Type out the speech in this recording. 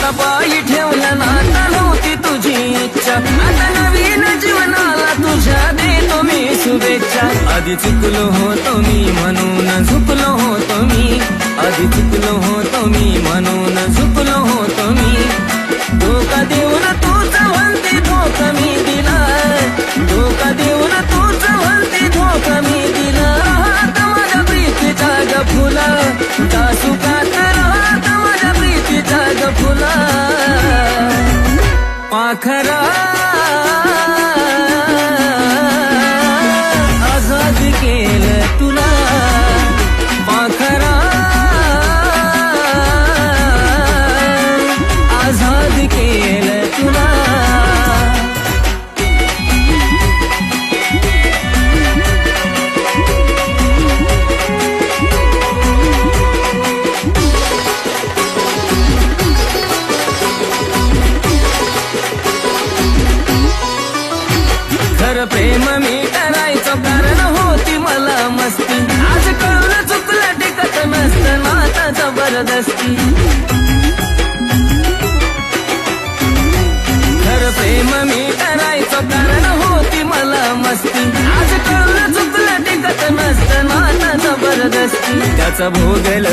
हातापायी ठेवलं नाता नव्हती तुझी इच्छा आता नवीन जीवनाला तुझ्या देतो मी शुभेच्छा आधी चुकलो होतो मी म्हणून झुकलो होतो मी आधी चुकलो होतो मी म्हणून झुकलो होतो मी धोका देऊन तूच म्हणते धोका मी दिला धोका देऊन तूच म्हणते धोका मी दिला राहत माझ्या प्रीतीचा ग फुला सुखात राहत माझ्या प्रीतीचा ग फुला पाखरा आजाद केलं तुला पाखरा आजाद केलं तुला खरं प्रेम मी करायचं कारण होती मला मस्ती आज कळलं चुकलं टिकत नसतं नाता जबरदस्ती खरं प्रेम मी करायचं कारण होती मला मस्ती आज कळलं चुकलं टिकत नसतं नाता जबरदस्ती त्याचं भोगलं